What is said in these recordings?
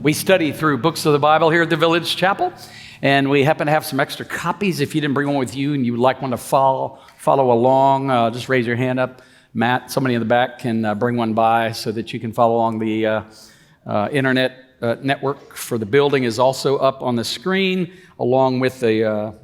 We study through books of the Bible here at the Village Chapel, and we happen to have some extra copies. If you didn't bring one with you and you would like one to follow along, just raise your hand up. Matt, somebody in the back can bring one by so that you can follow along. The internet network for the building is also up on the screen, along with the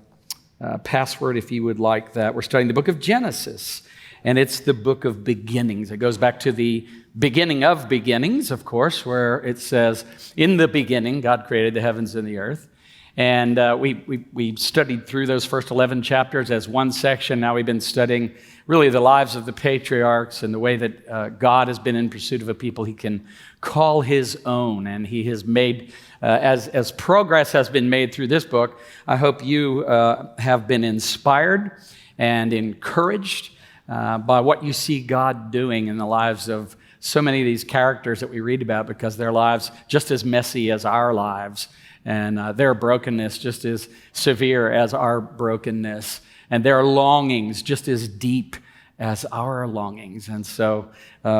password if you would like that. We're studying the book of Genesis, and it's the book of beginnings. It goes back to the beginning of beginnings, of course, where it says, in the beginning, God created the heavens and the earth. And we studied through those first 11 chapters as one section. Now we've been studying really the lives of the patriarchs and the way that God has been in pursuit of a people he can call his own. And he has made, as progress has been made through this book, I hope you have been inspired and encouraged by what you see God doing in the lives of so many of these characters that we read about, because their lives just as messy as our lives, and their brokenness just as severe as our brokenness, and their longings just as deep as our longings. And so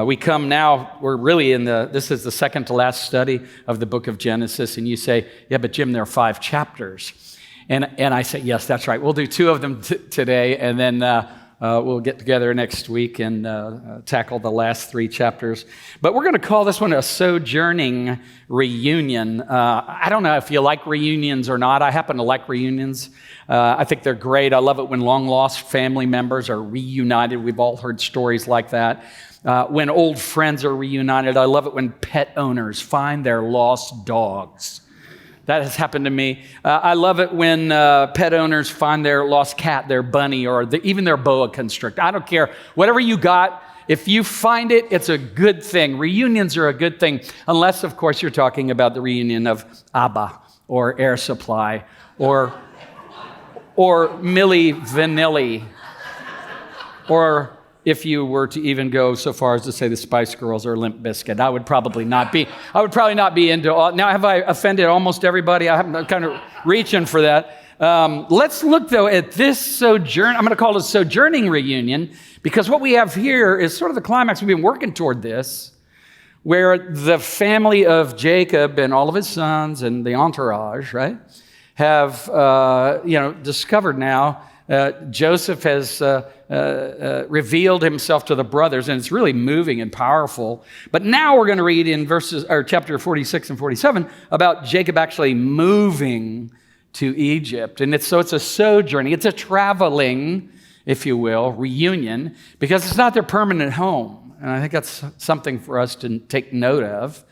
we come now, we're really this is the second to last study of the book of Genesis, and you say, yeah, but Jim, there are 5 chapters. And I say, yes, that's right. We'll do 2 of them today, and then we'll get together next week and tackle the last 3 chapters. But we're going to call this one a Sojourning Reunion. I don't know if you like reunions or not. I happen to like reunions. I think they're great. I love it when long-lost family members are reunited. We've all heard stories like that. When old friends are reunited. I love it when pet owners find their lost dogs. That has happened to me. I love it when pet owners find their lost cat, their bunny, or even their boa constrictor. I don't care. Whatever you got, if you find it, it's a good thing. Reunions are a good thing, unless, of course, you're talking about the reunion of ABBA or Air Supply or Milli Vanilli, or if you were to even go so far as to say the Spice Girls or Limp Bizkit. I would probably not be into all. Now, have I offended almost everybody? I'm kind of reaching for that. Let's look, though, at this sojourn. I'm going to call it a Sojourning Reunion, because what we have here is sort of the climax. We've been working toward this, where the family of Jacob and all of his sons and the entourage, right, have discovered now Joseph has revealed himself to the brothers, and it's really moving and powerful. But now we're going to read in chapter 46 and 47 about Jacob actually moving to Egypt. And it's a sojourning, it's a traveling, if you will, reunion, because it's not their permanent home. And I think that's something for us to take note of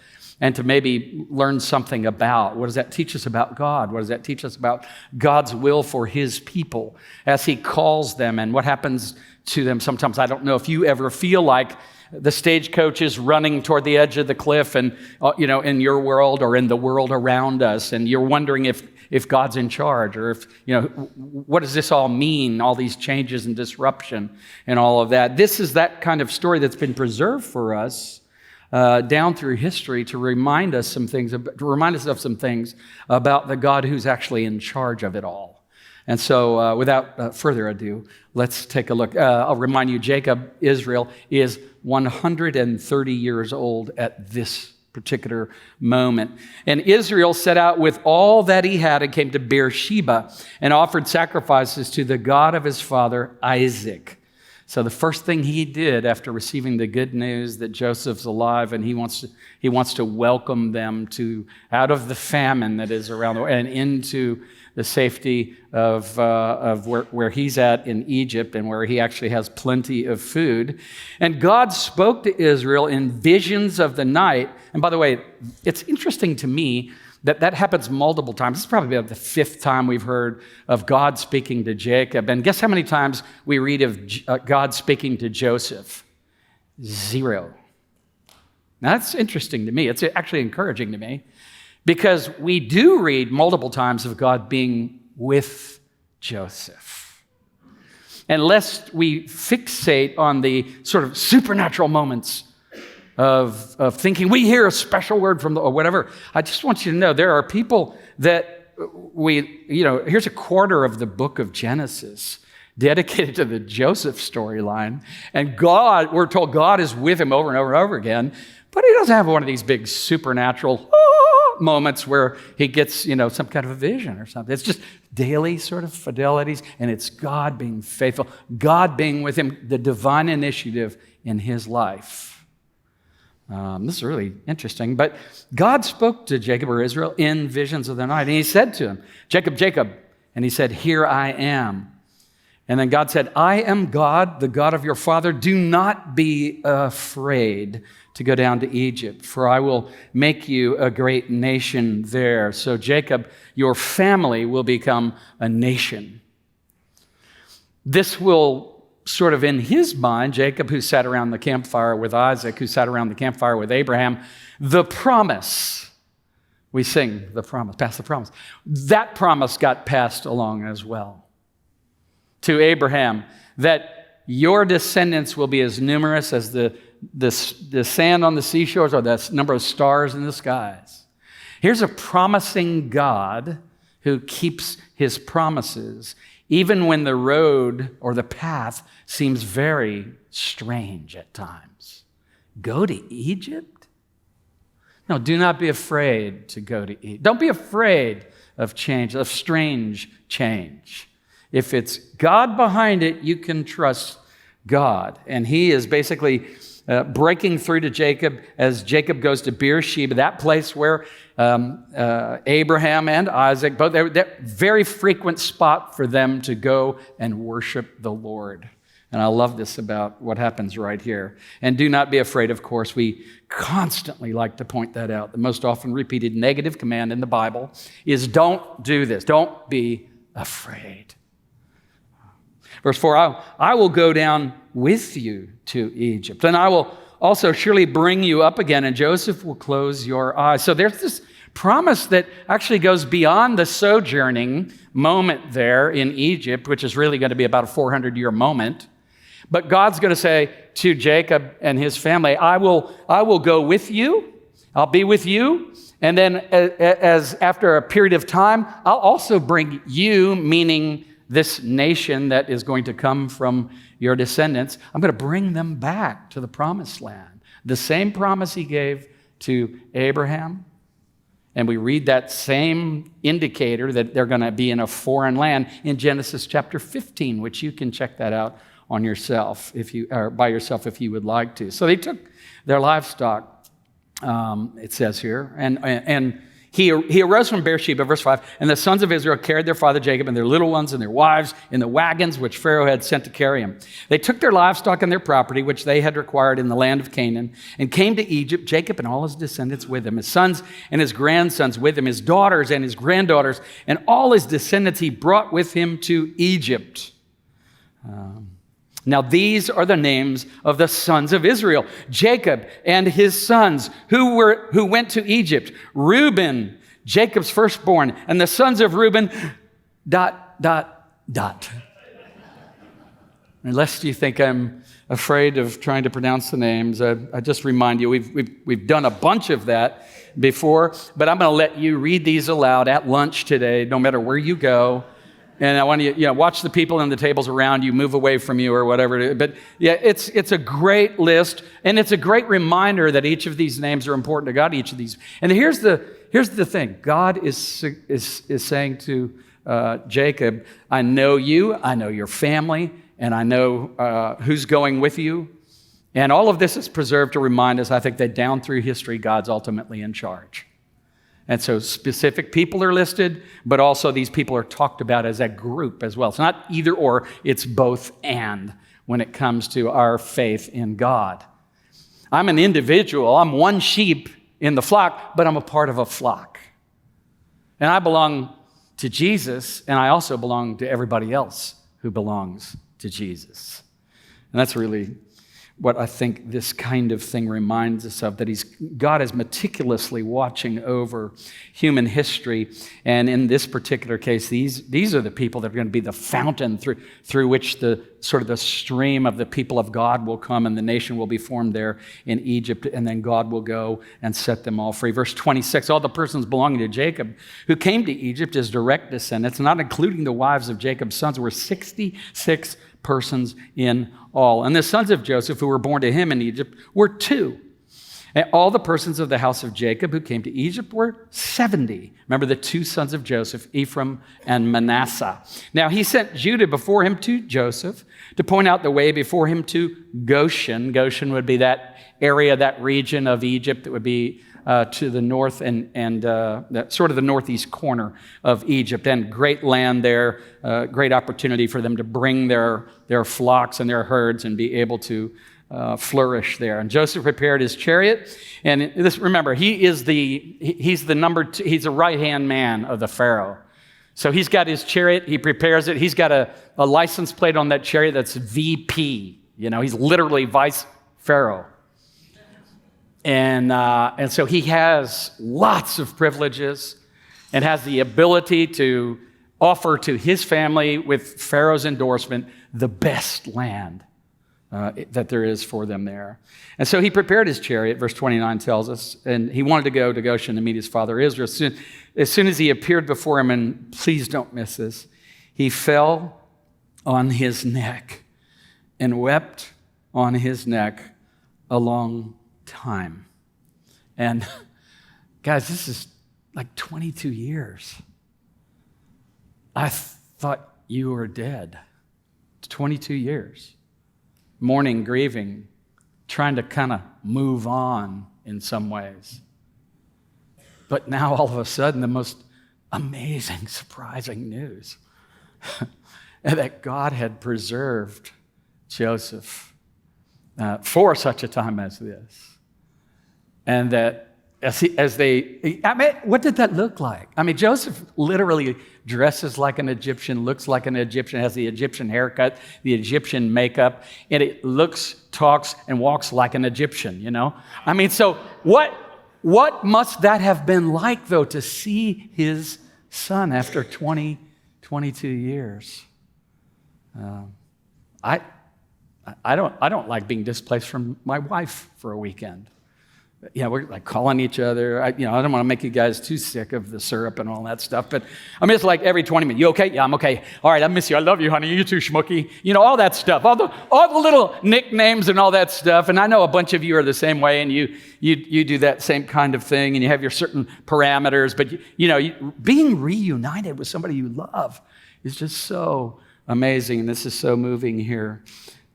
and to maybe learn something about. What does that teach us about God? What does that teach us about God's will for his people as he calls them, and what happens to them sometimes? I don't know if you ever feel like the stagecoach is running toward the edge of the cliff, and in your world or in the world around us, and you're wondering if God's in charge, or if, what does this all mean, all these changes and disruption and all of that. This is that kind of story that's been preserved for us down through history to remind us of some things about the God who's actually in charge of it all. And so without further ado, let's take a look. I'll remind you, Israel, is 130 years old at this particular moment. And Israel set out with all that he had and came to Beersheba and offered sacrifices to the God of his father Isaac. So the first thing he did after receiving the good news that Joseph's alive, and he wants to welcome them out of the famine that is around the world and into the safety of where he's at in Egypt, and where he actually has plenty of food. And God spoke to Israel in visions of the night. And by the way, it's interesting to me that happens multiple times. This is probably about the 5th time we've heard of God speaking to Jacob. And guess how many times we read of God speaking to Joseph? 0. Now, that's interesting to me. It's actually encouraging to me, because we do read multiple times of God being with Joseph. And lest we fixate on the sort of supernatural moments of thinking we hear a special word from or whatever, I just want you to know there are people that here's a quarter of the book of Genesis dedicated to the Joseph storyline, and we're told God is with him over and over and over again, but he doesn't have one of these big supernatural moments where he gets, some kind of a vision or something. It's just daily sort of fidelities, and it's God being faithful, God being with him, the divine initiative in his life. This is really interesting. But God spoke to Jacob or Israel in visions of the night, and he said to him, Jacob, Jacob. And he said, here I am. And then God said, I am God, the God of your father. Do not be afraid to go down to Egypt, for I will make you a great nation there. So Jacob, your family will become a nation. This will sort of in his mind, Jacob, who sat around the campfire with Isaac, who sat around the campfire with Abraham, the promise. We sing the promise, pass the promise. That promise got passed along as well to Abraham, that your descendants will be as numerous as the sand on the seashores or the number of stars in the skies. Here's a promising God who keeps his promises, even when the road or the path seems very strange at times. Go to Egypt? No, do not be afraid to go to Egypt. Don't be afraid of change, of strange change. If it's God behind it, you can trust God. And he is basically breaking through to Jacob as Jacob goes to Beersheba, that place where Abraham and Isaac, both, that very frequent spot for them to go and worship the Lord. And I love this about what happens right here. And do not be afraid, of course. We constantly like to point that out. The most often repeated negative command in the Bible is don't do this. Don't be afraid. Verse 4, I will go down with you to Egypt, and I will also surely bring you up again, and Joseph will close your eyes. So there's this promise that actually goes beyond the sojourning moment there in Egypt, which is really going to be about a 400-year moment. But God's going to say to Jacob and his family, I will go with you. I'll be with you. And then as after a period of time, I'll also bring you, meaning this nation that is going to come from your descendants, I'm going to bring them back to the promised land. The same promise he gave to Abraham. And we read that same indicator that they're going to be in a foreign land in Genesis chapter 15, which you can check that out on yourself, by yourself if you would like to. So they took their livestock, it says here, and he arose from Beersheba, verse 5, and the sons of Israel carried their father Jacob and their little ones and their wives in the wagons which Pharaoh had sent to carry him. They took their livestock and their property, which they had acquired in the land of Canaan, and came to Egypt, Jacob and all his descendants with him, his sons and his grandsons with him, his daughters and his granddaughters, and all his descendants he brought with him to Egypt. Now these are the names of the sons of Israel, Jacob and his sons who went to Egypt. Reuben, Jacob's firstborn, and the sons of Reuben, ... Unless you think I'm afraid of trying to pronounce the names, I just remind you, we've done a bunch of that before, but I'm going to let you read these aloud at lunch today, no matter where you go. And I want you to watch the people on the tables around you move away from you or whatever. But yeah, it's a great list, and it's a great reminder that each of these names are important to God. Each of these, and here's the thing: God is saying to Jacob, "I know you, I know your family, and I know who's going with you." And all of this is preserved to remind us, I think, that down through history, God's ultimately in charge. And so specific people are listed, but also these people are talked about as a group as well. It's not either or, it's both and when it comes to our faith in God. I'm an individual. I'm one sheep in the flock, but I'm a part of a flock. And I belong to Jesus, and I also belong to everybody else who belongs to Jesus. And that's really what I think this kind of thing reminds us of, that God is meticulously watching over human history. And in this particular case, these are the people that are going to be the fountain through which the sort of the stream of the people of God will come, and the nation will be formed there in Egypt, and then God will go and set them all free. Verse 26, all the persons belonging to Jacob who came to Egypt as direct descendants, not including the wives of Jacob's sons, were 66 persons in all. And the sons of Joseph who were born to him in Egypt were 2. And all the persons of the house of Jacob who came to Egypt were 70. Remember the two sons of Joseph, Ephraim and Manasseh. Now he sent Judah before him to Joseph to point out the way before him to Goshen. Goshen would be that area, that region of Egypt that would be to the north and that sort of the northeast corner of Egypt. And great land there, great opportunity for them to bring their flocks and their herds and be able to flourish there. And Joseph prepared his chariot. And this, remember, he's the number two, he's the right-hand man of the Pharaoh. So he's got his chariot, he prepares it. He's got a license plate on that chariot that's VP. He's literally Vice Pharaoh. And so he has lots of privileges and has the ability to offer to his family, with Pharaoh's endorsement, the best land that there is for them there. And so he prepared his chariot, verse 29 tells us, and he wanted to go to Goshen to meet his father Israel. As soon as he appeared before him, and please don't miss this, he fell on his neck and wept on his neck a long time. And guys, this is like 22 years. I thought you were dead. It's 22 years. Mourning, grieving, trying to kind of move on in some ways. But now all of a sudden, the most amazing, surprising news that God had preserved Joseph for such a time as this. And that what did that look like? Joseph literally dresses like an Egyptian, looks like an Egyptian, has the Egyptian haircut, the Egyptian makeup, and it looks, talks, and walks like an Egyptian, So what must that have been like, though, to see his son after 22 years? I don't like being displaced from my wife for a weekend. We're like calling each other. I don't want to make you guys too sick of the syrup and all that stuff, but it's like every 20 minutes. You okay? Yeah, I'm okay. All right, I miss you. I love you, honey. You too, schmooky. All that stuff, all the little nicknames and all that stuff. And I know a bunch of you are the same way, and you do that same kind of thing, and you have your certain parameters. But being reunited with somebody you love is just so amazing, and this is so moving here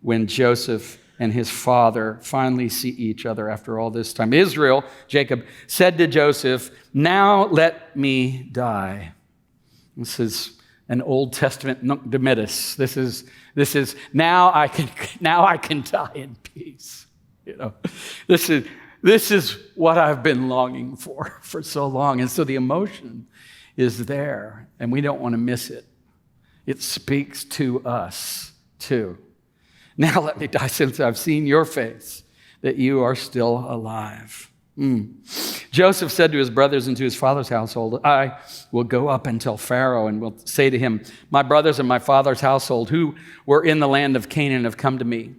when Joseph and his father finally see each other after all this time. Israel, Jacob, said to Joseph, "Now let me die." This is an Old Testament nunc dimittis. This is now I can die in peace. This is what I've been longing for so long. And so the emotion is there, and we don't want to miss it. It speaks to us too. Now let me die, since I've seen your face, that you are still alive. Joseph said to his brothers and to his father's household, "I will go up and tell Pharaoh and will say to him, my brothers and my father's household who were in the land of Canaan have come to me.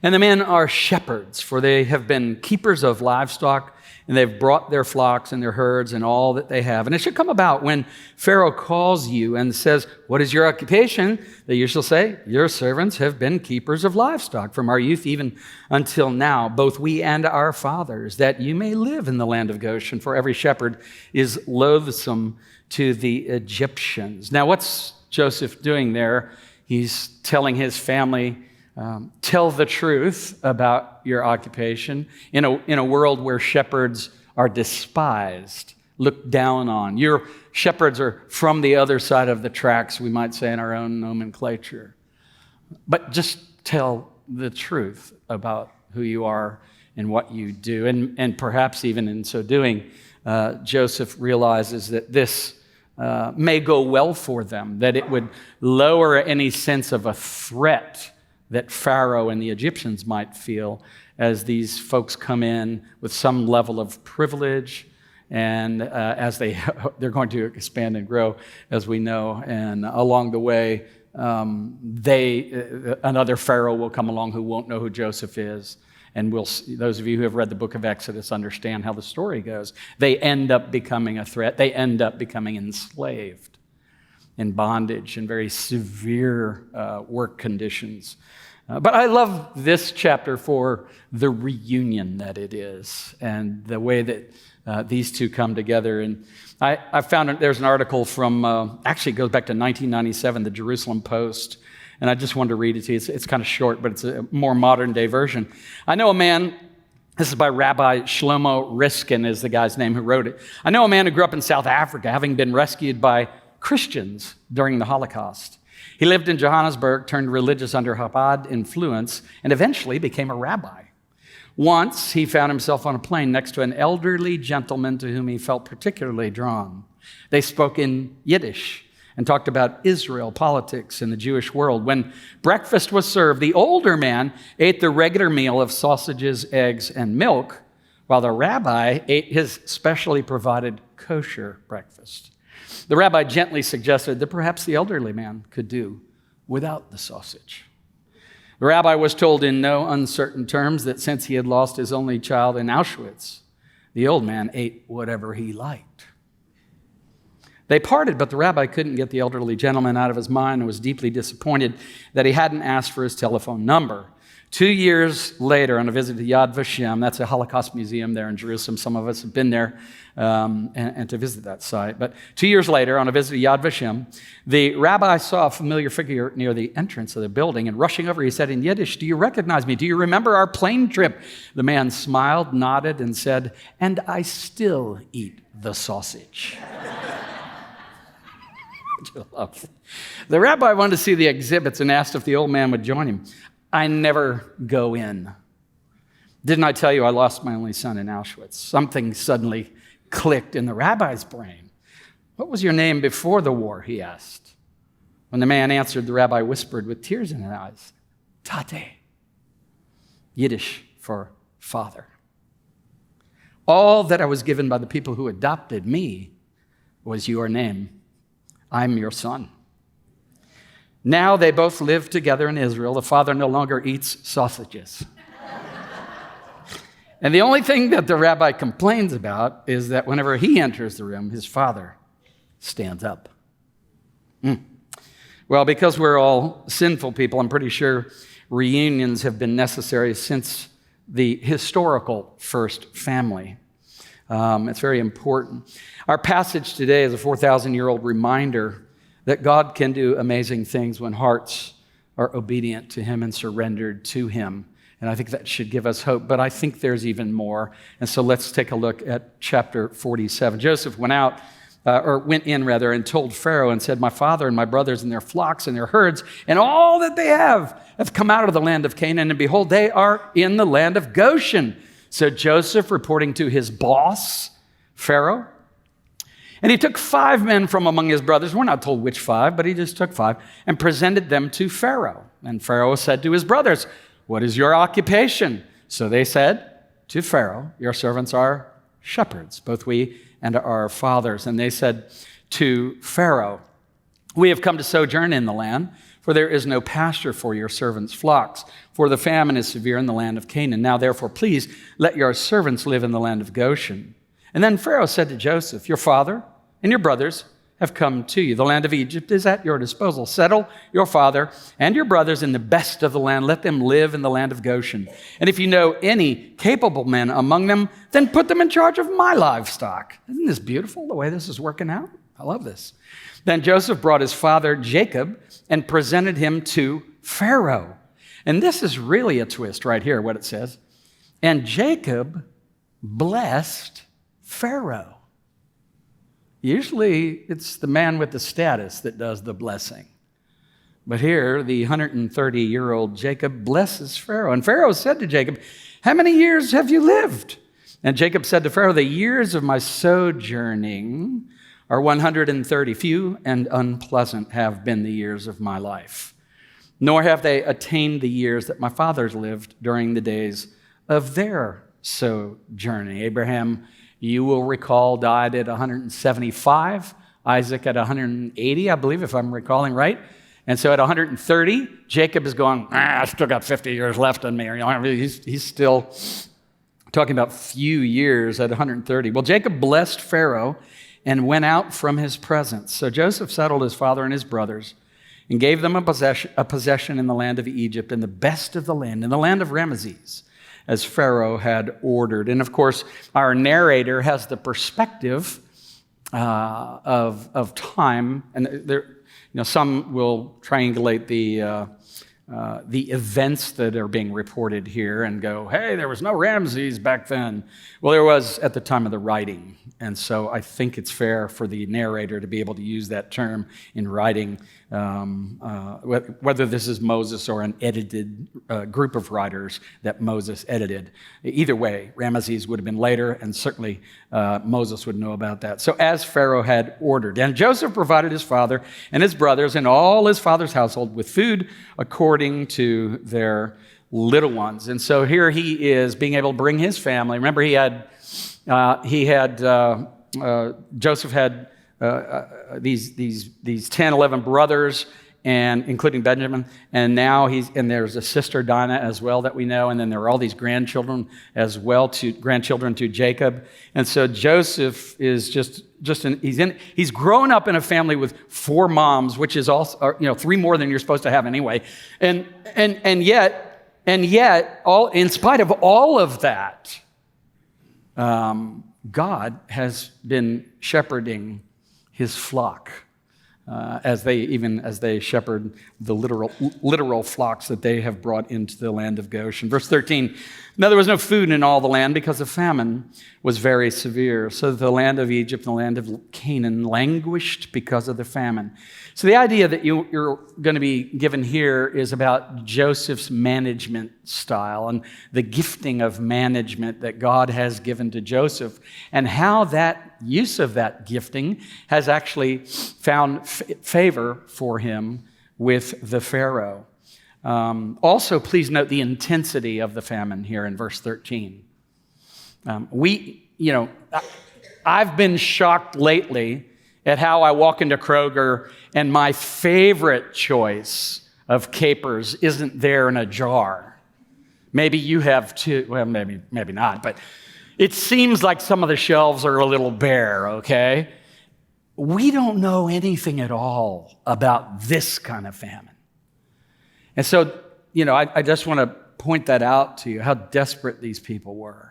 And the men are shepherds, for they have been keepers of livestock, and they've brought their flocks and their herds and all that they have. And it should come about when Pharaoh calls you and says, 'What is your occupation?' that you shall say, 'Your servants have been keepers of livestock from our youth even until now, both we and our fathers, that you may live in the land of Goshen, for every shepherd is loathsome to the Egyptians.'" Now, what's Joseph doing there? He's telling his family, tell the truth about your occupation in a world where shepherds are despised, looked down on. Your shepherds are from the other side of the tracks, we might say in our own nomenclature. But just tell the truth about who you are and what you do. And perhaps even in so doing, Joseph realizes that this may go well for them, that it would lower any sense of a threat that Pharaoh and the Egyptians might feel as these folks come in with some level of privilege, and as they're going to expand and grow, as we know. And along the way, another Pharaoh will come along who won't know who Joseph is. And those of you who have read the book of Exodus understand how the story goes. They end up becoming a threat. They end up becoming enslaved in bondage and very severe work conditions. But I love this chapter for the reunion that it is and the way that these two come together. And I found there's an article from, actually it goes back to 1997, the Jerusalem Post. And I just wanted to read it to you. It's kind of short, but it's a more modern day version. I know a man, this is by Rabbi Shlomo Riskin is the guy's name who wrote it. I know a man who grew up in South Africa, having been rescued by Christians during the Holocaust. He lived in Johannesburg, turned religious under Chabad influence, and eventually became a rabbi. Once, he found himself on a plane next to an elderly gentleman to whom he felt particularly drawn. They spoke in Yiddish and talked about Israel, politics, and the Jewish world. When breakfast was served, the older man ate the regular meal of sausages, eggs, and milk, while the rabbi ate his specially provided kosher breakfast. The rabbi gently suggested that perhaps the elderly man could do without the sausage. The rabbi was told in no uncertain terms that since he had lost his only child in Auschwitz, the old man ate whatever he liked. They parted, but the rabbi couldn't get the elderly gentleman out of his mind and was deeply disappointed that he hadn't asked for his telephone number. 2 years later, on a visit to Yad Vashem, that's a Holocaust museum there in Jerusalem. Some of us have been there and to visit that site. But 2 years later, on a visit to Yad Vashem, the rabbi saw a familiar figure near the entrance of the building, and rushing over, he said in Yiddish, "Do you recognize me? Do you remember our plane trip?" The man smiled, nodded, and said, "And I still eat the sausage." The rabbi wanted to see the exhibits and asked if the old man would join him. "I never go in. Didn't I tell you I lost my only son in Auschwitz?" Something suddenly clicked in the rabbi's brain. "What was your name before the war?" he asked. When the man answered, the rabbi whispered with tears in his eyes, "Tate," Yiddish for father. "All that I was given by the people who adopted me was your name. I'm your son." Now they both live together in Israel. The father no longer eats sausages. And the only thing that the rabbi complains about is that whenever he enters the room, his father stands up. Well, because we're all sinful people, I'm pretty sure reunions have been necessary since the historical first family. It's very important. Our passage today is a 4,000-year-old reminder that God can do amazing things when hearts are obedient to Him and surrendered to Him. And I think that should give us hope, but I think there's even more. And so let's take a look at chapter 47. Joseph went in, and told Pharaoh and said, "My father and my brothers and their flocks and their herds and all that they have come out of the land of Canaan, and behold, they are in the land of Goshen." So Joseph, reporting to his boss, Pharaoh, and he took 5 men from among his brothers. We're not told which 5, but he just took 5 and presented them to Pharaoh. And Pharaoh said to his brothers, "What is your occupation?" So they said to Pharaoh, "Your servants are shepherds, both we and our fathers." And they said to Pharaoh, "We have come to sojourn in the land, for there is no pasture for your servants' flocks, for the famine is severe in the land of Canaan. Now therefore, please let your servants live in the land of Goshen." And then Pharaoh said to Joseph, "Your father and your brothers have come to you. The land of Egypt is at your disposal. Settle your father and your brothers in the best of the land. Let them live in the land of Goshen. And if you know any capable men among them, then put them in charge of my livestock." Isn't this beautiful, the way this is working out? I love this. Then Joseph brought his father Jacob and presented him to Pharaoh. And this is really a twist right here, what it says. And Jacob blessed Pharaoh. Usually, it's the man with the status that does the blessing. But here, the 130-year-old Jacob blesses Pharaoh. And Pharaoh said to Jacob, "How many years have you lived?" And Jacob said to Pharaoh, "The years of my sojourning are 130. Few and unpleasant have been the years of my life. Nor have they attained the years that my fathers lived during the days of their sojourning." Abraham, you will recall, died at 175. Isaac at 180, I believe, if I'm recalling right. And so at 130, Jacob is going, I still got 50 years left on me. He's still talking about few years at 130. Well, Jacob blessed Pharaoh and went out from his presence. So Joseph settled his father and his brothers and gave them a possession in the land of Egypt, and the best of the land, in the land of Ramesses, as Pharaoh had ordered. And of course, our narrator has the perspective of time, and there, some will triangulate the events that are being reported here and go, hey, there was no Ramses back then. Well, there was at the time of the writing. And so I think it's fair for the narrator to be able to use that term in writing, whether this is Moses or an edited group of writers that Moses edited. Either way, Ramesses would have been later, and certainly Moses would know about that. So as Pharaoh had ordered, and Joseph provided his father and his brothers and all his father's household with food according to their little ones. And so here he is being able to bring his family. Remember, Joseph had these 10, 11 brothers, and including Benjamin, and now there's a sister Dinah as well that we know, and then there are all these grandchildren as well, grandchildren to Jacob. And so Joseph is he's grown up in a family with 4 moms, which is also 3 more than you're supposed to have anyway, and yet all in spite of all of that, God has been shepherding his flock as they shepherd the literal flocks that they have brought into the land of Goshen. Verse 13, now there was no food in all the land because the famine was very severe. So the land of Egypt and the land of Canaan languished because of the famine. So the idea that you're going to be given here is about Joseph's management style and the gifting of management that God has given to Joseph, and how that use of that gifting has actually found favor for him with the Pharaoh. Also, please note the intensity of the famine here in verse 13. I've been shocked lately at how I walk into Kroger and my favorite choice of capers isn't there in a jar. Maybe you have too. Well, maybe not, but it seems like some of the shelves are a little bare, okay? We don't know anything at all about this kind of famine. And so, I just want to point that out to you, how desperate these people were.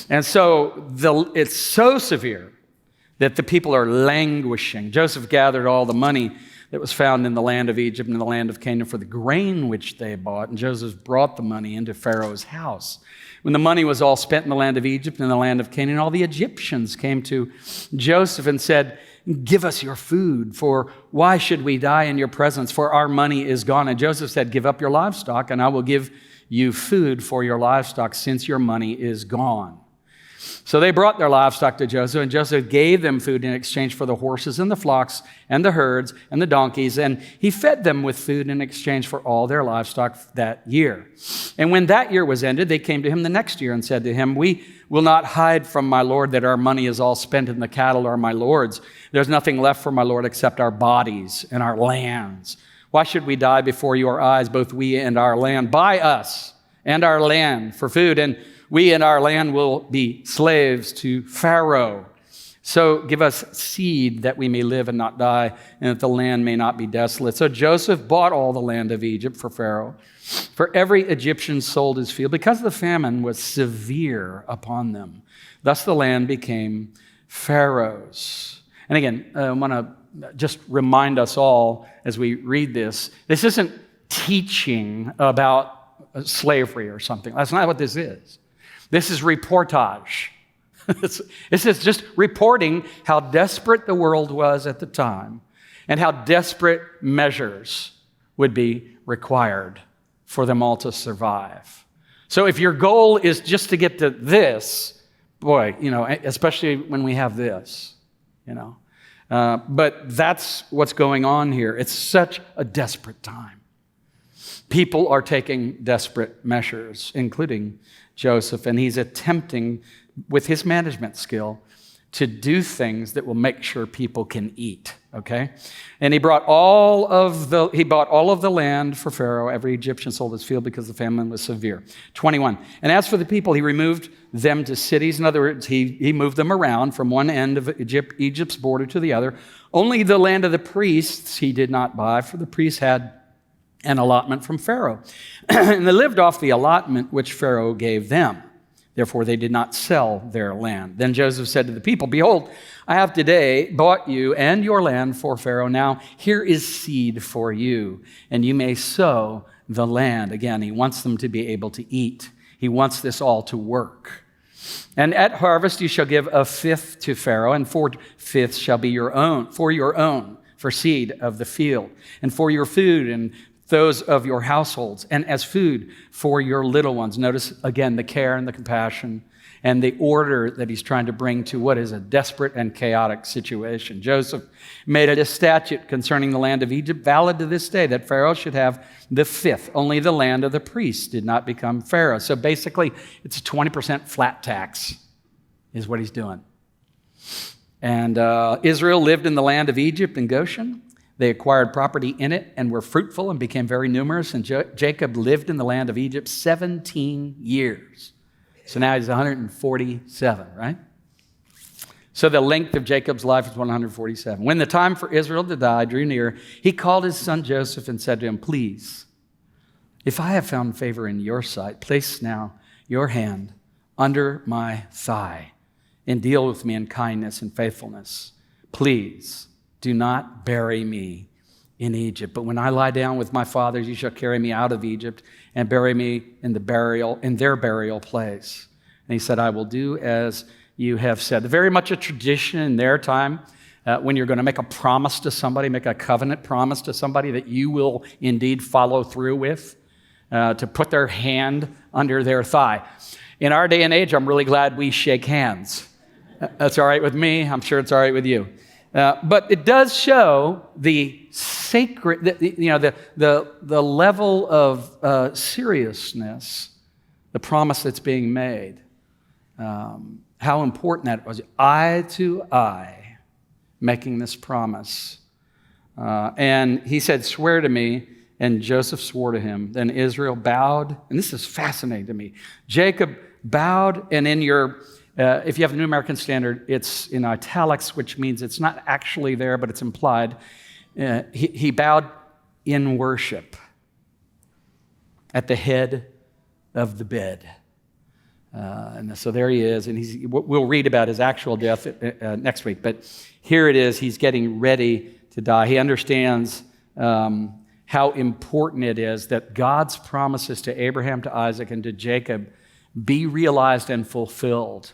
And so it's so severe that the people are languishing. Joseph gathered all the money that was found in the land of Egypt and in the land of Canaan for the grain which they bought, and Joseph brought the money into Pharaoh's house. When the money was all spent in the land of Egypt and in the land of Canaan, all the Egyptians came to Joseph and said, give us your food, for why should we die in your presence? For our money is gone. And Joseph said, give up your livestock, and I will give you food for your livestock, since your money is gone. So they brought their livestock to Joseph, and Joseph gave them food in exchange for the horses and the flocks and the herds and the donkeys, and he fed them with food in exchange for all their livestock that year. And when that year was ended, they came to him the next year and said to him, we will not hide from my lord that our money is all spent in the cattle are my lord's. There's nothing left for my lord except our bodies and our lands. Why should we die before your eyes, both we and our land? Buy us and our land for food, and we and our land will be slaves to Pharaoh. So give us seed that we may live and not die, and that the land may not be desolate. So Joseph bought all the land of Egypt for Pharaoh. For every Egyptian sold his field, because the famine was severe upon them. Thus the land became Pharaoh's. And again, I want to just remind us all as we read this isn't teaching about slavery or something. That's not what this is. This is reportage. This is just reporting how desperate the world was at the time and how desperate measures would be required for them all to survive. So if your goal is just to get to this, boy, especially when we have this, but that's what's going on here. It's such a desperate time. People are taking desperate measures, including Joseph, and he's attempting, with his management skill, to do things that will make sure people can eat, okay? And he bought all of the land for Pharaoh. Every Egyptian sold his field because the famine was severe. 21. And as for the people, he removed them to cities. In other words, he moved them around from one end of Egypt's border to the other. Only the land of the priests he did not buy, for the priests had an allotment from Pharaoh. And they lived off the allotment which Pharaoh gave them. Therefore, they did not sell their land. Then Joseph said to the people, behold, I have today bought you and your land for Pharaoh. Now, here is seed for you, and you may sow the land. Again, he wants them to be able to eat. He wants this all to work. And at harvest, you shall give a fifth to Pharaoh, and 4/5 shall be your own, for seed of the field, and for your food, and those of your households, and as food for your little ones. Notice again the care and the compassion and the order that he's trying to bring to what is a desperate and chaotic situation. Joseph made it a statute concerning the land of Egypt, valid to this day, that Pharaoh should have the fifth. Only the land of the priests did not become Pharaoh. So basically, it's a 20% flat tax is what he's doing. And Israel lived in the land of Egypt and Goshen. They acquired property in it and were fruitful and became very numerous. And Jacob lived in the land of Egypt 17 years. So now he's 147, right? So the length of Jacob's life is 147. When the time for Israel to die drew near, he called his son Joseph and said to him, please, if I have found favor in your sight, place now your hand under my thigh and deal with me in kindness and faithfulness. Please, do not bury me in Egypt. But when I lie down with my fathers, you shall carry me out of Egypt and bury me in their burial place. And he said, I will do as you have said. Very much a tradition in their time when you're going to make a promise to somebody, make a covenant promise to somebody that you will indeed follow through with, to put their hand under their thigh. In our day and age, I'm really glad we shake hands. That's all right with me. I'm sure it's all right with you. But it does show the sacred, the level of seriousness, the promise that's being made. How important that was, eye to eye, making this promise. And he said, swear to me, and Joseph swore to him. Then Israel bowed, and this is fascinating to me. Jacob bowed, and in your... if you have the New American Standard, it's in italics, which means it's not actually there, but it's implied. He bowed in worship at the head of the bed. And so there he is, and we'll read about his actual death next week. But here it is, he's getting ready to die. He understands how important it is that God's promises to Abraham, to Isaac, and to Jacob be realized and fulfilled.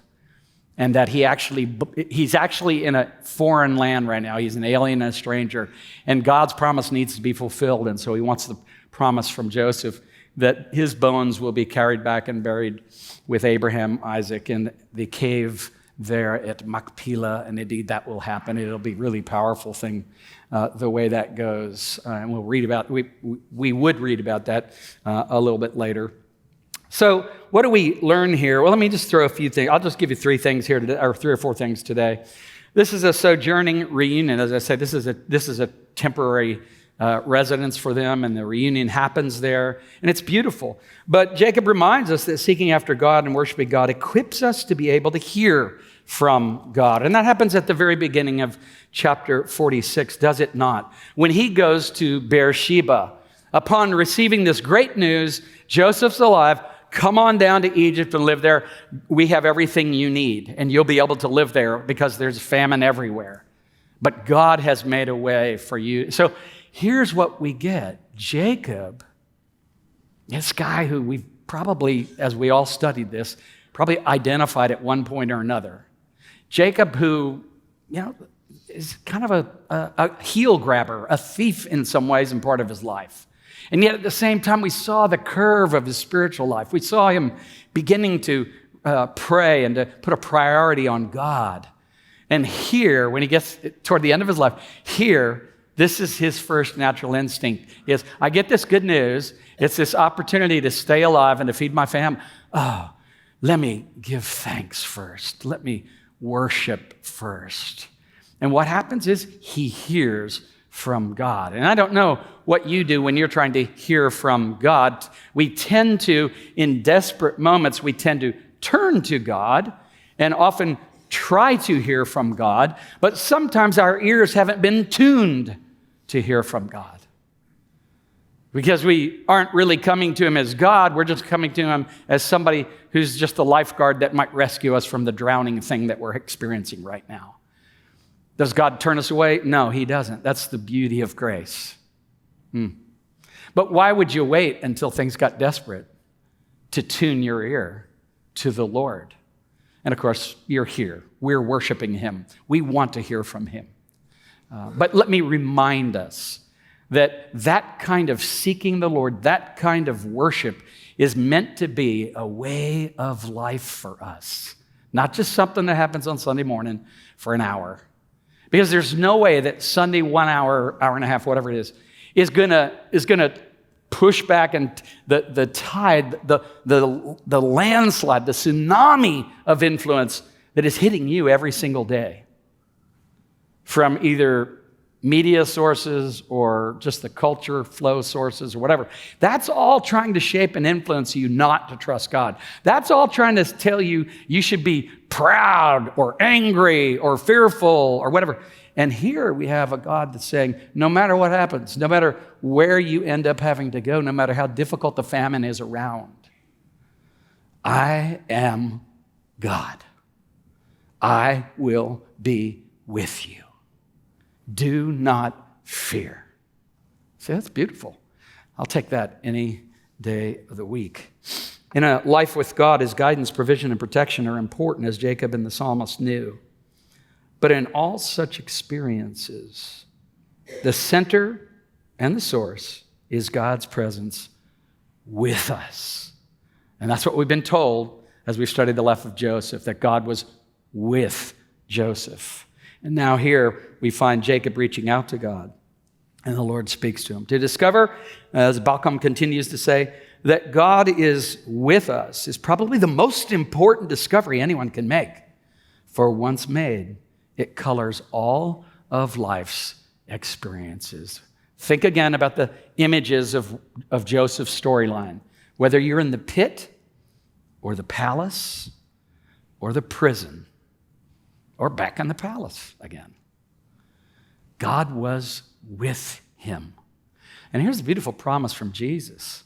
And that he's actually in a foreign land right now. He's an alien and a stranger. And God's promise needs to be fulfilled. And so he wants the promise from Joseph that his bones will be carried back and buried with Abraham, Isaac, in the cave there at Machpelah. And indeed, that will happen. It'll be a really powerful thing, the way that goes. And we'll read about, we would read about that a little bit later. So what do we learn here? Well, let me just throw a few things. I'll just give you 3 things here today, or 3 or 4 things today. This is a sojourning reunion. As I said, this is a temporary residence for them, and the reunion happens there, and it's beautiful. But Jacob reminds us that seeking after God and worshiping God equips us to be able to hear from God. And that happens at the very beginning of chapter 46, does it not? When he goes to Beersheba, upon receiving this great news, Joseph's alive, come on down to Egypt and live there. We have everything you need, and you'll be able to live there because there's famine everywhere. But God has made a way for you. So here's what we get. Jacob, this guy who we've probably, as we all studied this, probably identified at one point or another. Jacob who, is kind of a heel grabber, a thief in some ways in part of his life. And yet at the same time, we saw the curve of his spiritual life. We saw him beginning to pray and to put a priority on God. And here, when he gets toward the end of his life, this is his first natural instinct, is I get this good news. It's this opportunity to stay alive and to feed my family. Oh, let me give thanks first. Let me worship first. And what happens is he hears from God. And I don't know what you do when you're trying to hear from God. We tend to, in desperate moments, we tend to turn to God and often try to hear from God, but sometimes our ears haven't been tuned to hear from God. Because we aren't really coming to him as God, we're just coming to him as somebody who's just a lifeguard that might rescue us from the drowning thing that we're experiencing right now. Does God turn us away? No, he doesn't. That's the beauty of grace. But why would you wait until things got desperate to tune your ear to the Lord? And of course, you're here. We're worshiping him. We want to hear from him. But let me remind us that kind of seeking the Lord, that kind of worship is meant to be a way of life for us. Not just something that happens on Sunday morning for an hour. Because there's no way that Sunday 1 hour, hour and a half, whatever it is gonna push back and the tide, the landslide, the tsunami of influence that is hitting you every single day from either media sources or just the culture flow sources or whatever. That's all trying to shape and influence you not to trust God. That's all trying to tell you you should be proud or angry or fearful or whatever. And here we have a God that's saying, no matter what happens, no matter where you end up having to go, no matter how difficult the famine is around, I am God. I will be with you. Do not fear. See, that's beautiful. I'll take that any day of the week. In a life with God, his guidance, provision, and protection are important, as Jacob and the psalmist knew. But in all such experiences, the center and the source is God's presence with us. And that's what we've been told as we've studied the life of Joseph, that God was with Joseph. And now here we find Jacob reaching out to God, and the Lord speaks to him. To discover, as Balcom continues to say, that God is with us is probably the most important discovery anyone can make. For once made, it colors all of life's experiences. Think again about the images of Joseph's storyline. Whether you're in the pit or the palace or the prison, or back in the palace again. God was with him. And here's the beautiful promise from Jesus,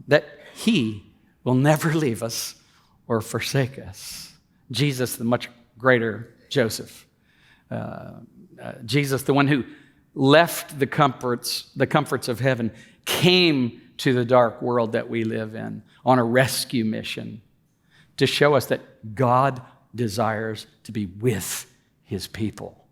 that he will never leave us or forsake us. Jesus, the much greater Joseph. Jesus, the one who left the comforts of heaven, came to the dark world that we live in on a rescue mission to show us that God desires to be with his people.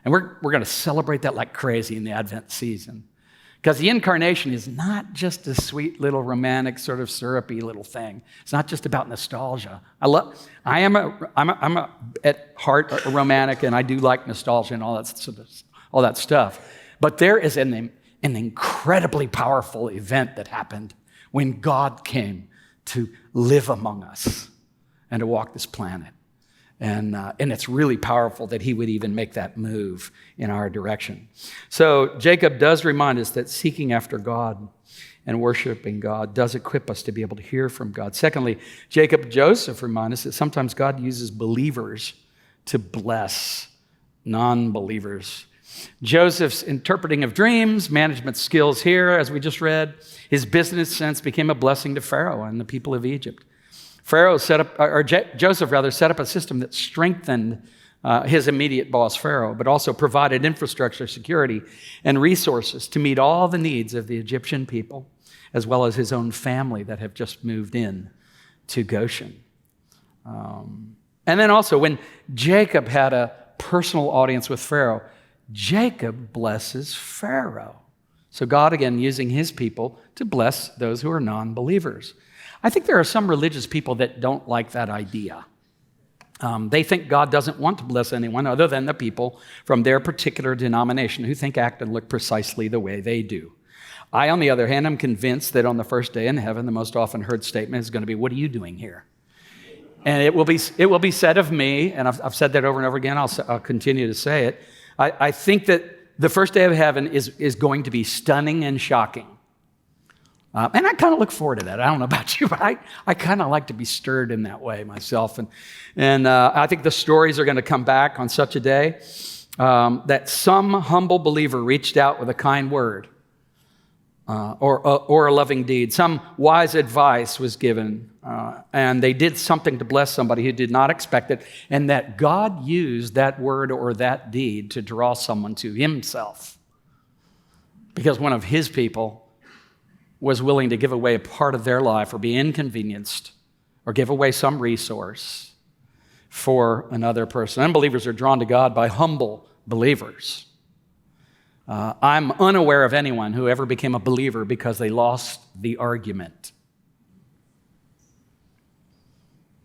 And we're going to celebrate that like crazy in the Advent season. Because the incarnation is not just a sweet little romantic sort of syrupy little thing. It's not just about nostalgia. I'm at heart a romantic, and I do like nostalgia and all that stuff. But there is an incredibly powerful event that happened when God came to live among us and to walk this planet. And it's really powerful that he would even make that move in our direction. So Jacob does remind us that seeking after God and worshiping God does equip us to be able to hear from God. Secondly, Jacob and Joseph remind us that sometimes God uses believers to bless non-believers. Joseph's interpreting of dreams, management skills here, as we just read, his business sense became a blessing to Pharaoh and the people of Egypt. Joseph set up a system that strengthened his immediate boss, Pharaoh, but also provided infrastructure, security, and resources to meet all the needs of the Egyptian people, as well as his own family that have just moved in to Goshen. And then also, when Jacob had a personal audience with Pharaoh, Jacob blesses Pharaoh. So God, again, using his people to bless those who are non-believers. I think there are some religious people that don't like that idea. They think God doesn't want to bless anyone other than the people from their particular denomination who think, act, and look precisely the way they do. I, on the other hand, am convinced that on the first day in heaven, the most often heard statement is going to be, "What are you doing here?" And it will be said of me, and I've said that over and over again. I'll continue to say it. I think that the first day of heaven is going to be stunning and shocking. And I kind of look forward to that. I don't know about you, but I kind of like to be stirred in that way myself. And I think the stories are going to come back on such a day that some humble believer reached out with a kind word or a loving deed. Some wise advice was given, and they did something to bless somebody who did not expect it, and that God used that word or that deed to draw someone to himself. Because one of his people was willing to give away a part of their life or be inconvenienced or give away some resource for another person. Unbelievers are drawn to God by humble believers. I'm unaware of anyone who ever became a believer because they lost the argument.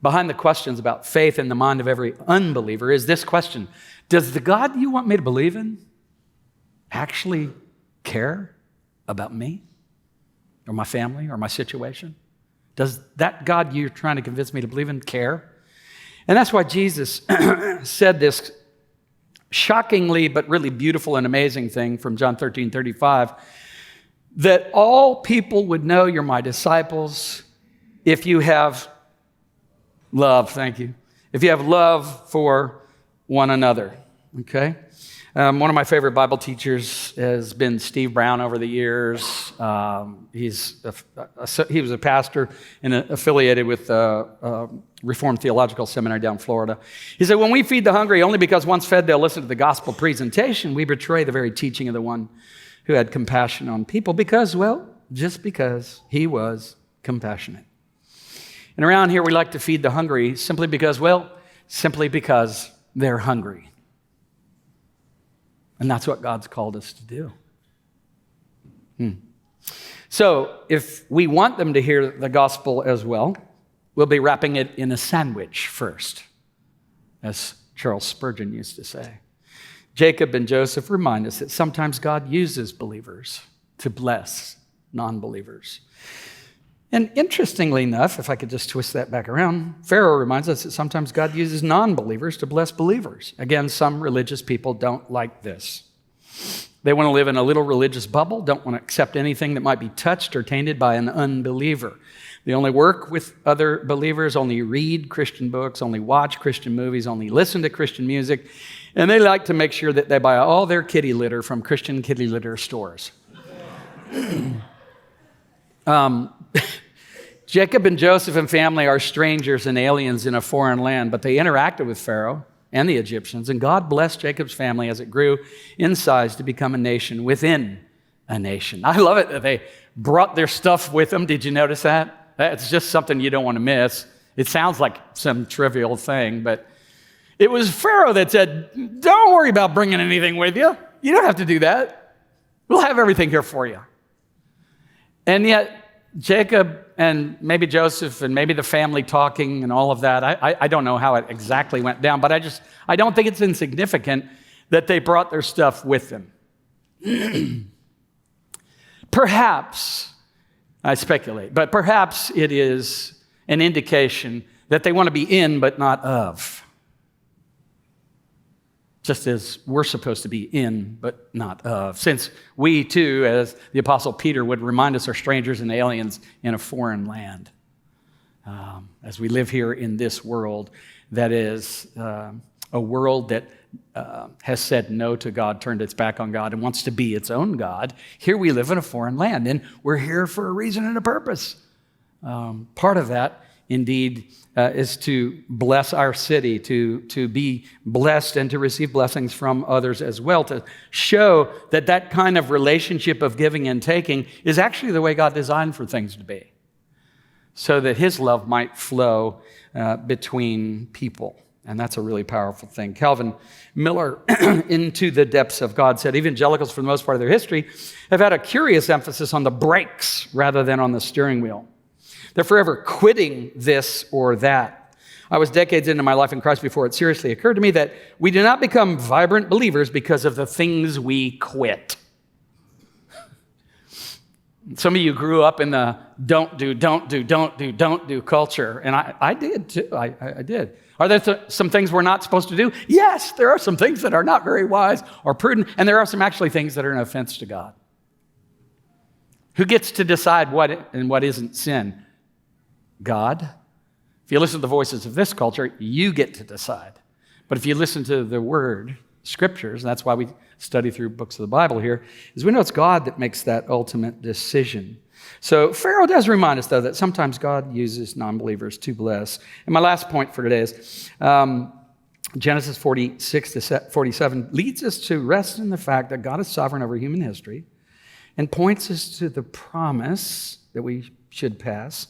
Behind the questions about faith in the mind of every unbeliever is this question: does the God you want me to believe in actually care about me or my family or my situation? Does that God you're trying to convince me to believe in care? And that's why Jesus said this shockingly but really beautiful and amazing thing from John 13:35, that all people would know you're my disciples if you have love, thank you, if you have love for one another, okay? One of my favorite Bible teachers has been Steve Brown over the years. He was a pastor and affiliated with Reformed Theological Seminary down in Florida. He said, when we feed the hungry only because once fed they'll listen to the gospel presentation, we betray the very teaching of the one who had compassion on people just because he was compassionate. And around here we like to feed the hungry simply because they're hungry. And that's what God's called us to do. So if we want them to hear the gospel as well, we'll be wrapping it in a sandwich first, as Charles Spurgeon used to say. Jacob and Joseph remind us that sometimes God uses believers to bless non-believers. And interestingly enough, if I could just twist that back around, Pharaoh reminds us that sometimes God uses non-believers to bless believers. Again, some religious people don't like this. They want to live in a little religious bubble, don't want to accept anything that might be touched or tainted by an unbeliever. They only work with other believers, only read Christian books, only watch Christian movies, only listen to Christian music, and they like to make sure that they buy all their kitty litter from Christian kitty litter stores. Jacob and Joseph and family are strangers and aliens in a foreign land, but they interacted with Pharaoh and the Egyptians, and God blessed Jacob's family as it grew in size to become a nation within a nation. I love it that they brought their stuff with them. Did you notice that? That's just something you don't want to miss. It sounds like some trivial thing, but it was Pharaoh that said, don't worry about bringing anything with you. You don't have to do that. We'll have everything here for you. And yet, Jacob and maybe Joseph and maybe the family talking and all of that, I don't know how it exactly went down, but I don't think it's insignificant that they brought their stuff with them. Perhaps, I speculate, but perhaps it is an indication that they want to be in but not of. Just as we're supposed to be in, but not of. Since we too, as the Apostle Peter would remind us, are strangers and aliens in a foreign land. As we live here in this world that is a world that has said no to God, turned its back on God, and wants to be its own God. Here we live in a foreign land, and we're here for a reason and a purpose. Part of that, indeed, is to bless our city, to be blessed and to receive blessings from others as well, to show that that kind of relationship of giving and taking is actually the way God designed for things to be, so that his love might flow between people. And that's a really powerful thing. Calvin Miller, Into the Depths of God, said evangelicals, for the most part of their history, have had a curious emphasis on the brakes rather than on the steering wheel. They're forever quitting this or that. I was decades into my life in Christ before it seriously occurred to me that we do not become vibrant believers because of the things we quit. Some of you grew up in the don't do culture, and I did too. I did. Are there some things we're not supposed to do? Yes, there are some things that are not very wise or prudent, and there are some actually things that are an offense to God. Who gets to decide what and what isn't sin? God. If you listen to the voices of this culture, you get to decide. But if you listen to the Word, Scriptures, and that's why we study through books of the Bible here, is we know it's God that makes that ultimate decision. So Pharaoh does remind us, though, that sometimes God uses non-believers to bless. And my last point for today is Genesis 46 to 47 leads us to rest in the fact that God is sovereign over human history and points us to the promise that we should pass,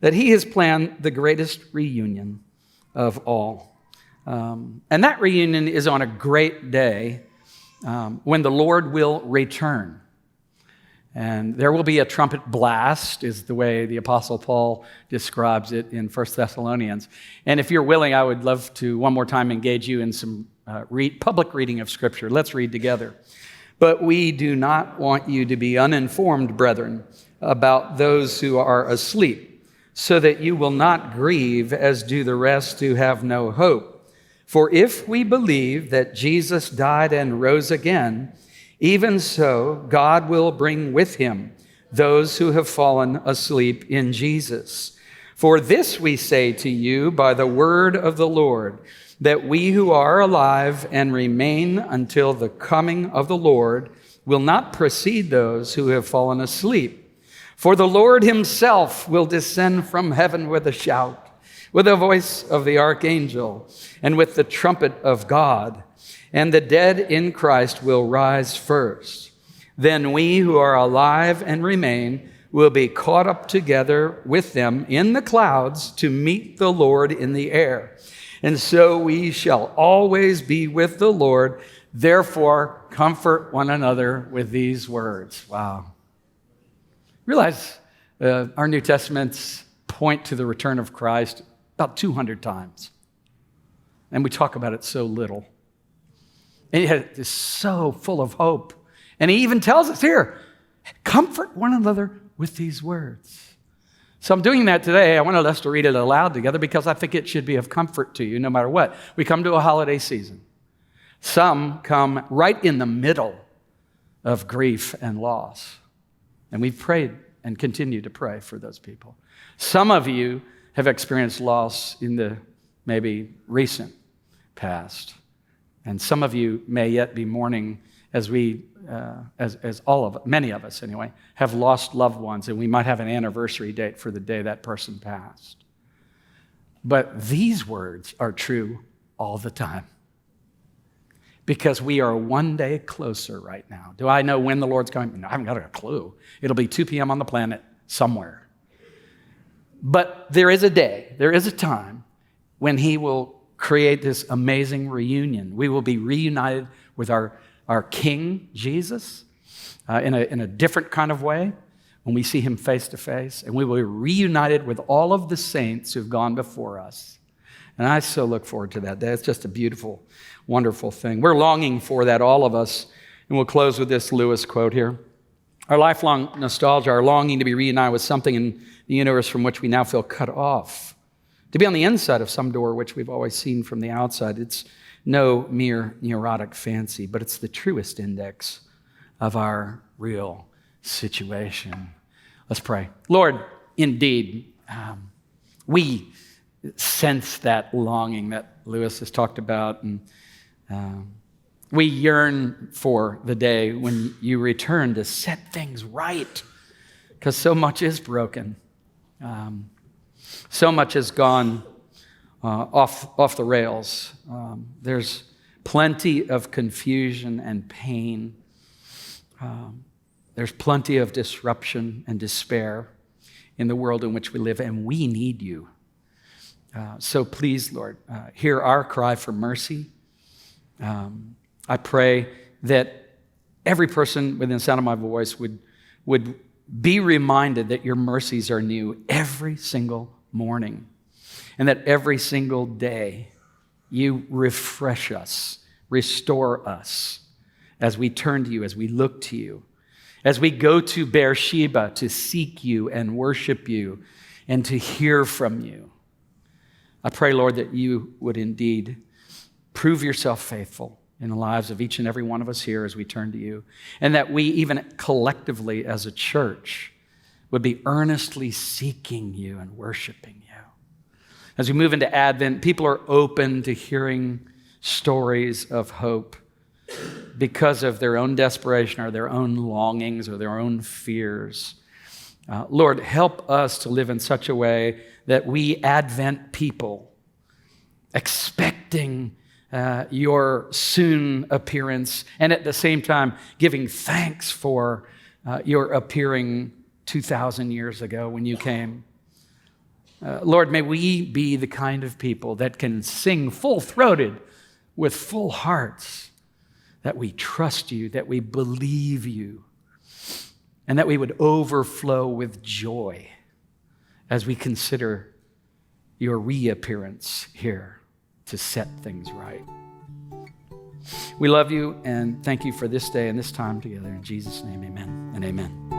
that he has planned the greatest reunion of all. And that reunion is on a great day when the Lord will return. And there will be a trumpet blast, is the way the Apostle Paul describes it in 1 Thessalonians. And if you're willing, I would love to one more time engage you in some public reading of Scripture. Let's read together. But we do not want you to be uninformed, brethren, about those who are asleep, so that you will not grieve as do the rest who have no hope. For if we believe that Jesus died and rose again, even so God will bring with him those who have fallen asleep in Jesus. For this we say to you by the word of the Lord, that we who are alive and remain until the coming of the Lord will not precede those who have fallen asleep. For the Lord himself will descend from heaven with a shout, with the voice of the archangel, and with the trumpet of God, and the dead in Christ will rise first. Then we who are alive and remain will be caught up together with them in the clouds to meet the Lord in the air. And so we shall always be with the Lord. Therefore, comfort one another with these words. Wow. Realize our New Testaments point to the return of Christ about 200 times. And we talk about it so little. And it is so full of hope. And he even tells us here, comfort one another with these words. So I'm doing that today. I wanted us to read it aloud together because I think it should be of comfort to you no matter what. We come to a holiday season. Some come right in the middle of grief and loss. And we've prayed and continue to pray for those people. Some of you have experienced loss in the maybe recent past. And some of you may yet be mourning as many of us anyway, have lost loved ones, and we might have an anniversary date for the day that person passed. But these words are true all the time because we are one day closer right now. Do I know when the Lord's coming? No, I haven't got a clue. It'll be 2 p.m. on the planet somewhere. But there is a day, there is a time when he will create this amazing reunion. We will be reunited with our King, Jesus, in a different kind of way when we see him face to face. And we will be reunited with all of the saints who've gone before us. And I so look forward to that day. It's just a beautiful, wonderful thing. We're longing for that, all of us. And we'll close with this Lewis quote here. Our lifelong nostalgia, our longing to be reunited with something in the universe from which we now feel cut off. To be on the inside of some door which we've always seen from the outside. It's no mere neurotic fancy, but it's the truest index of our real situation. Let's pray. Lord, indeed, we sense that longing that Lewis has talked about, and we yearn for the day when you return to set things right, because so much is broken. So much has gone off the rails. There's plenty of confusion and pain. There's plenty of disruption and despair in the world in which we live, and we need you. So please, Lord, hear our cry for mercy. I pray that every person within the sound of my voice would be reminded that your mercies are new every single morning, and that every single day you refresh us, restore us as we turn to you, as we look to you, as we go to Beersheba to seek you and worship you and to hear from you. I pray, Lord, that you would indeed prove yourself faithful in the lives of each and every one of us here as we turn to you, and that we, even collectively as a church, would be earnestly seeking you and worshiping you. As we move into Advent, people are open to hearing stories of hope because of their own desperation or their own longings or their own fears. Lord, help us to live in such a way that we Advent people, expecting your soon appearance, and at the same time giving thanks for your appearing 2,000 years ago when you came. Lord, may we be the kind of people that can sing full-throated with full hearts, that we trust you, that we believe you, and that we would overflow with joy as we consider your reappearance here to set things right. We love you and thank you for this day and this time together. In Jesus' name, amen and amen.